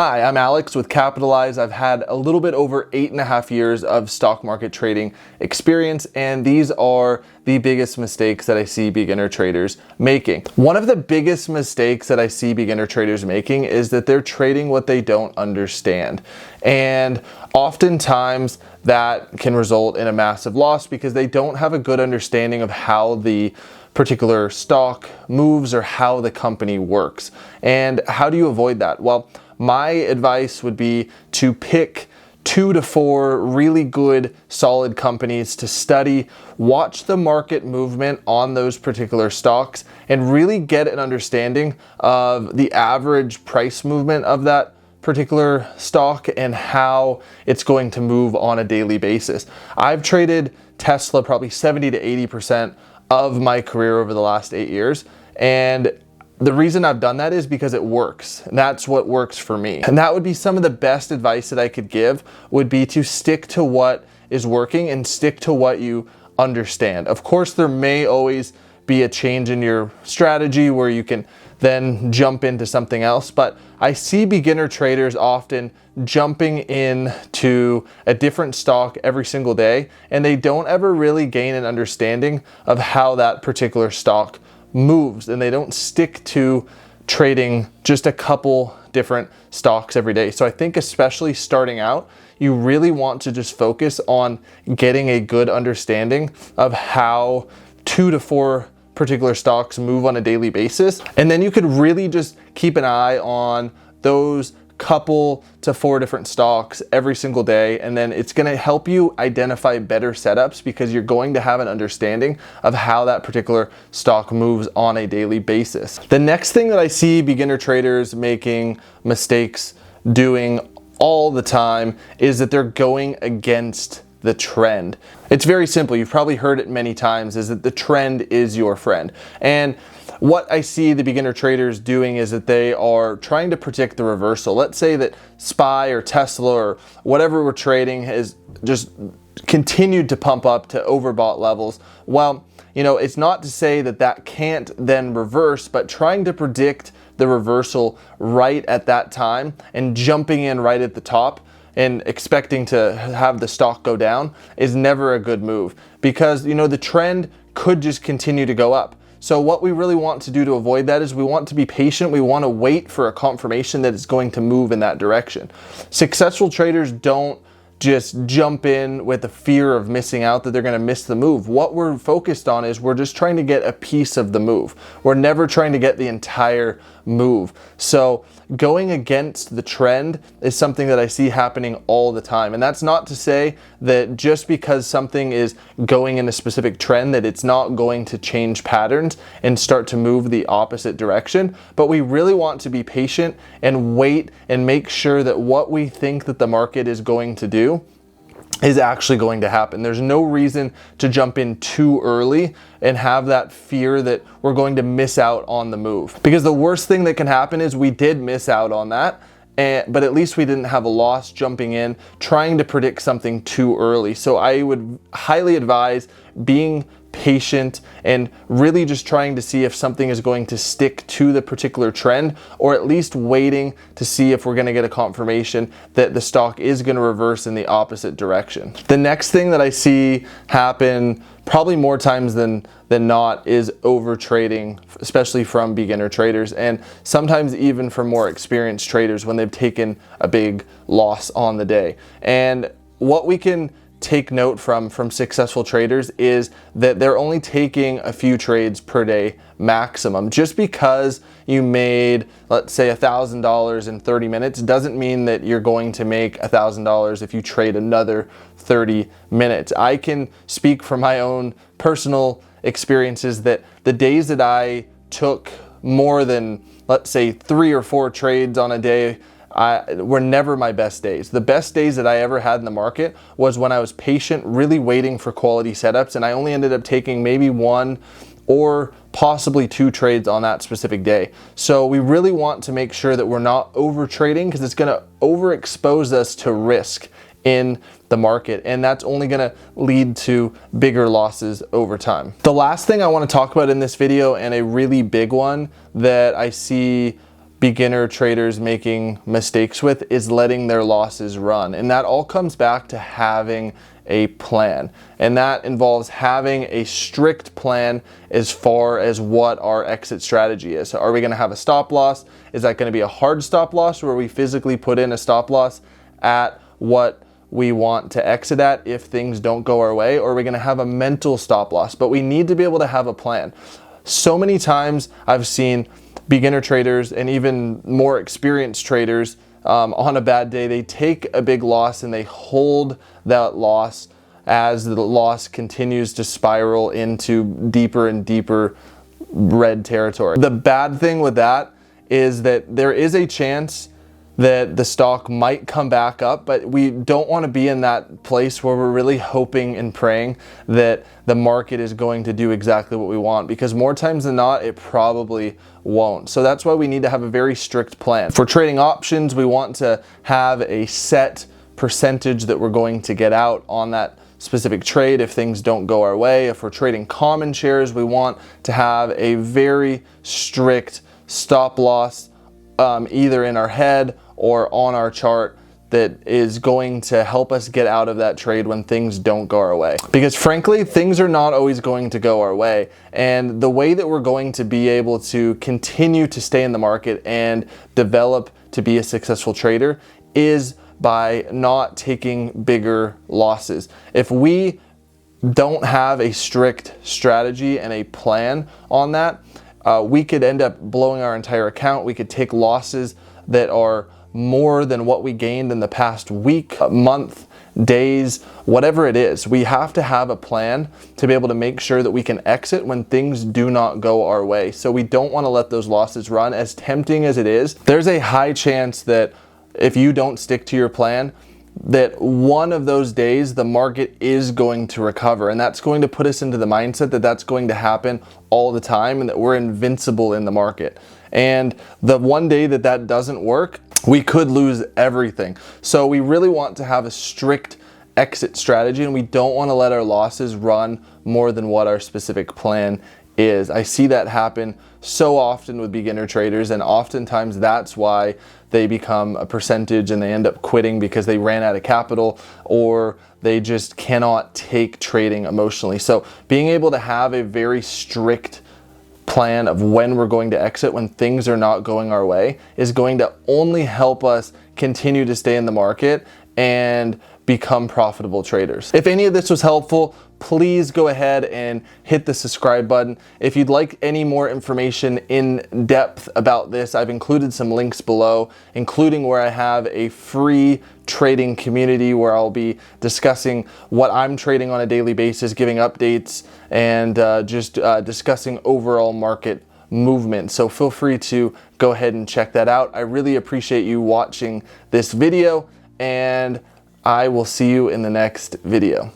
Hi, I'm Alex with Kapatalyze. I've had a little bit over 8.5 years of stock market trading experience, and these are the biggest mistakes that I see beginner traders making. One of the biggest mistakes that I see beginner traders making is that they're trading what they don't understand. And oftentimes that can result in a massive loss because they don't have a good understanding of how the particular stock moves or how the company works. And how do you avoid that? Well, my advice would be to pick 2 to 4 really good, solid companies to study, watch the market movement on those particular stocks, and really get an understanding of the average price movement of that particular stock and how it's going to move on a daily basis. I've traded Tesla probably 70 to 80% of my career over the last 8 years, and the reason I've done that is because it works, and that's what works for me. And that would be some of the best advice that I could give, would be to stick to what is working and stick to what you understand. Of course, there may always be a change in your strategy where you can then jump into something else, but I see beginner traders often jumping into a different stock every single day, and they don't ever really gain an understanding of how that particular stock moves, and they don't stick to trading just a couple different stocks every day. So I think especially starting out, you really want to just focus on getting a good understanding of how 2 to 4 particular stocks move on a daily basis. And then you could really just keep an eye on those couple to 4 different stocks every single day, and then it's going to help you identify better setups because you're going to have an understanding of how that particular stock moves on a daily basis. The next thing that I see beginner traders making mistakes doing all the time is that they're going against the trend. It's very simple. You've probably heard it many times, is that the trend is your friend. And what I see the beginner traders doing is that they are trying to predict the reversal. Let's say that SPY or Tesla or whatever we're trading has just continued to pump up to overbought levels. Well, you know, it's not to say that that can't then reverse, but trying to predict the reversal right at that time and jumping in right at the top and expecting to have the stock go down is never a good move, because you know the trend could just continue to go up. So what we really want to do to avoid that is we want to be patient. We want to wait for a confirmation that it's going to move in that direction. Successful traders don't just jump in with the fear of missing out, that they're going to miss the move. What we're focused on is we're just trying to get a piece of the move. We're never trying to get the entire move. So going against the trend is something that I see happening all the time. And that's not to say that just because something is going in a specific trend that it's not going to change patterns and start to move the opposite direction. But we really want to be patient and wait and make sure that what we think that the market is going to do is actually going to happen. There's no reason to jump in too early and have that fear that we're going to miss out on the move. Because the worst thing that can happen is we did miss out on that, but at least we didn't have a loss jumping in, trying to predict something too early. So I would highly advise being patient and really just trying to see if something is going to stick to the particular trend, or at least waiting to see if we're going to get a confirmation that the stock is going to reverse in the opposite direction. The next thing that I see happen probably more times than not is overtrading, especially from beginner traders, and sometimes even from more experienced traders when they've taken a big loss on the day. And what we can take note from successful traders is that they're only taking a few trades per day maximum. Just because you made, let's say, $1,000 in 30 minutes doesn't mean that you're going to make $1,000 if you trade another 30 minutes. I can speak from my own personal experiences that the days that I took more than, let's say, 3 or 4 trades on a day were never my best days. The best days that I ever had in the market was when I was patient, really waiting for quality setups, and I only ended up taking maybe 1 or possibly 2 trades on that specific day. So we really want to make sure that we're not over trading, because it's going to overexpose us to risk in the market, and that's only going to lead to bigger losses over time. The last thing I want to talk about in this video, and a really big one that I see beginner traders making mistakes with is letting their losses run. And that all comes back to having a plan. And that involves having a strict plan as far as what our exit strategy is. So are we going to have a stop loss? Is that going to be a hard stop loss where we physically put in a stop loss at what we want to exit at if things don't go our way? Or are we going to have a mental stop loss? But we need to be able to have a plan. So many times I've seen beginner traders and even more experienced traders on a bad day, they take a big loss and they hold that loss as the loss continues to spiral into deeper and deeper red territory. The bad thing with that is that there is a chance that the stock might come back up, but we don't want to be in that place where we're really hoping and praying that the market is going to do exactly what we want, because more times than not, it probably won't. So that's why we need to have a very strict plan. For trading options, we want to have a set percentage that we're going to get out on that specific trade if things don't go our way. If we're trading common shares, we want to have a very strict stop loss either in our head or on our chart that is going to help us get out of that trade when things don't go our way. Because frankly, things are not always going to go our way. And the way that we're going to be able to continue to stay in the market and develop to be a successful trader is by not taking bigger losses. If we don't have a strict strategy and a plan on that, we could end up blowing our entire account. We could take losses that are more than what we gained in the past week, month, days, whatever it is. We have to have a plan to be able to make sure that we can exit when things do not go our way. So we don't want to let those losses run. As tempting as it is, there's a high chance that if you don't stick to your plan, that one of those days the market is going to recover, and that's going to put us into the mindset that that's going to happen all the time and that we're invincible in the market. And the one day that that doesn't work, we could lose everything. So we really want to have a strict exit strategy, and we don't want to let our losses run more than what our specific plan is. I see that happen so often with beginner traders, and oftentimes that's why they become a percentage and they end up quitting because they ran out of capital or they just cannot take trading emotionally. So being able to have a very strict plan of when we're going to exit when things are not going our way is going to only help us continue to stay in the market and become profitable traders. If any of this was helpful, please go ahead and hit the subscribe button. If you'd like any more information in depth about this, I've included some links below, including where I have a free trading community where I'll be discussing what I'm trading on a daily basis, giving updates, and discussing overall market movement. So feel free to go ahead and check that out. I really appreciate you watching this video, and I will see you in the next video.